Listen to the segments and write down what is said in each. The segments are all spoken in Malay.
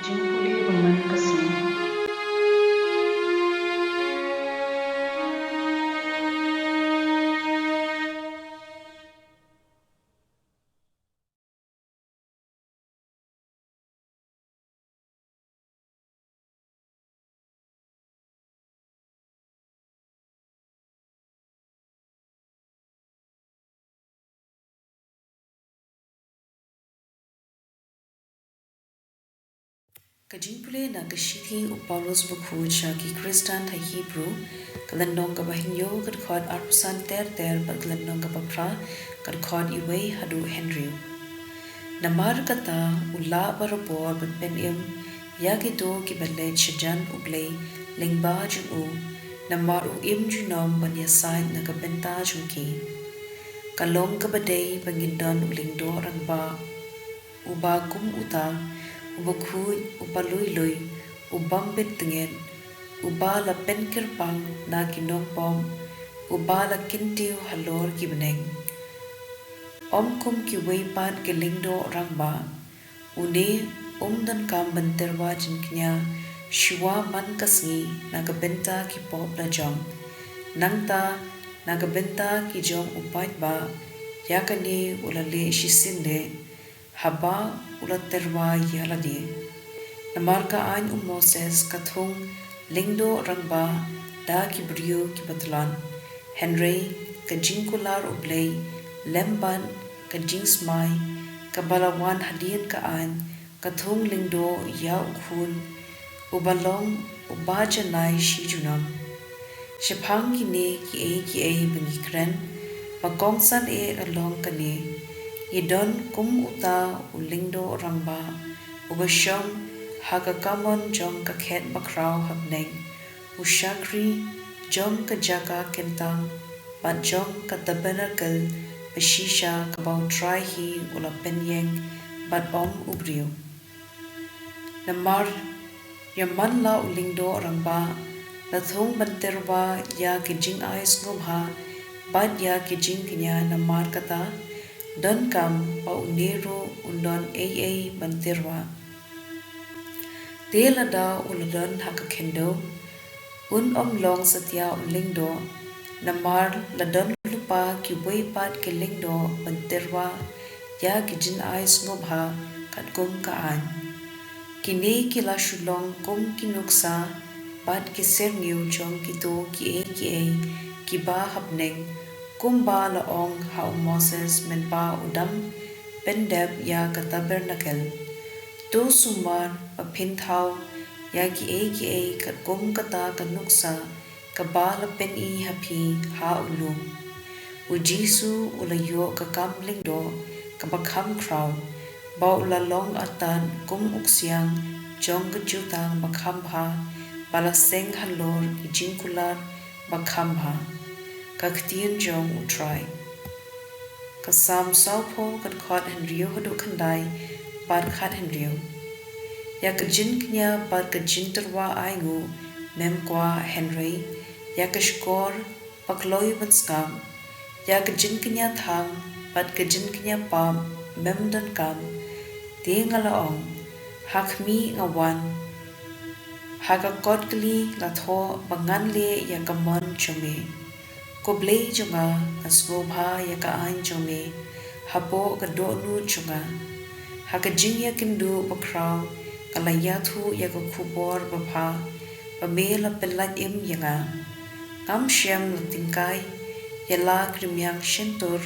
jingpule berman kasih. Kajingpule na kashithi upalos bukhu ki Kristan tha Hebrew kalandong ka bahinyo kad khod arpusan ter bat kalandong ka papra kad khod iway hadu Henry. Namar kata ula barabor bat penim yakito ki balay shajan Blei lingba jung namar im junom ban yasay na kabenta jungki. Kalong ka baday bangindon ulingdo rangba ubagum uta ubakhuy upaluy-luy ubambit tingin ubala penkirpang na kinokpom ubala kintiw halor kibneng omkum ki waypan kilingdo rangba une dan kam banterwa jinknya shiwa man kasngi nagabenta ki pop na jong nangta nagabenta ki jong upait ba yakani ulale shisinde haba ulat terwa yaladi. Namarka ain Moses kathung lingdo rangba da kibriyo kibatlan. Henry kajingkular Blei lemban kajingsmai kabalawan hadian ka ain kathung lingdo ya ukhun ubalong ubajanai shijunam. Shapang kine ki e bengikren magongsan along kane Idon kum uta ulingdo rangba ubasyong hagakamon jong kakhet bakraw habneng ushakri jong kajaka kentang bat jong katabanakal bashisha kabaw try hi ulapenyeng bat ubriyo. Namar yaman la ulingdo rangba lathong banterba ya kijing ais ngobha bat ya kijing kenya namar kata Don kam pa unero undon bantirwa. Tela da uladon hakakendo omlong satya unlingdo namar ladon lupa ki waypat ki lingdo bantirwa ya kijin ais ngobha kat kum kaan. Kini kila shulong kum kinuksa pat ki serniu jong kito ki ba hapneng kumba laong hau Moses menpa udam pendep ya ka tabernakel to sumar apinthau ya ki kat kum kata kanuksa kabala pen I hapi ha ulum ujisu ulayo ka kamling do kabakam kraw ba ulalong atan kum uksyang jong kajutang bakhambha balaseng halor ijingkular bakhambha ktien jong utrai kasam saupo kat khot henrio hadu khandai par khat henrio ya kajin knya par kajin terwa aingu memkwa Henry ya kashkor pakloi banskam ya kajin knya thang pat kajin knya pam memdan kam tingalaong hakmi ngawan hagakot kli latho banganle ya kamon chome ko Blei jonga asgobha ya ka ain jome hapo ka donu jonga hakajing ya kindu bakraw kalayathu ya ka khubor bapha pamela pelat yanga kam shyam latingkai yala krimyang shentur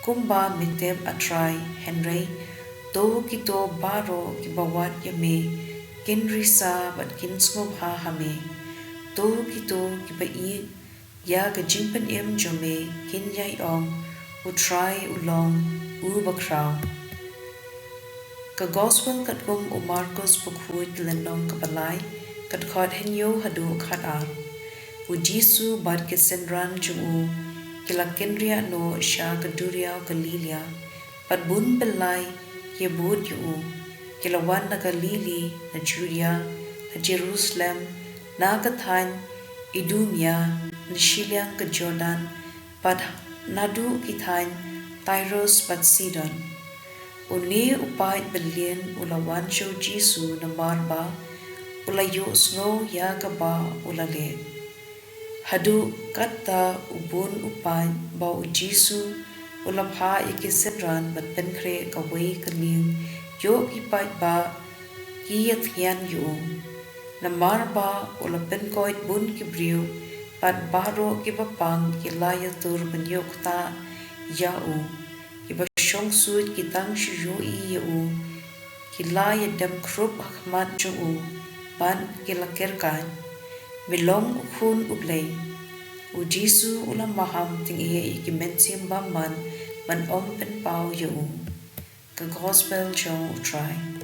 kumba miteb atrai Henry to kito baro kibawat yame kinrisa bat kinsgobha hame to kito kibai ya kajimpan jome kinyai ong utrai ulong bakraw ka gospel kat kum Marcos bukhuy tilandong kapalay kat khot henyo hadu khat ar Jisu bat kisenran jungu kilakendria no sha kaduria Galilia pat bun belai ye bud yu kilawan na Galili na Judea na Jerusalem na kathan Idumia Nishiliang ke Jordan pat nadu kithain Tyros pat Sidon Uni upait belien ula wansho Jisu na marba ula yu snow ya gaba ula le. Hadu kata ubun upait ba u Jisu ula pha ikisenran bat penkre kaway kaning yo ipait ba ktien yu. Na marba ula penkoit bun kibriu pat baro kibapang kilaya tur banyok ta yau. Kiba shong suit kitang shuyu i yau. Kilaya dem krup hakmat juu pan kilakerkan. Milong ukun ublei. U Jisu ula maham ting iya ikimensim baman man om pen pao yau. Ka gospel jong utray.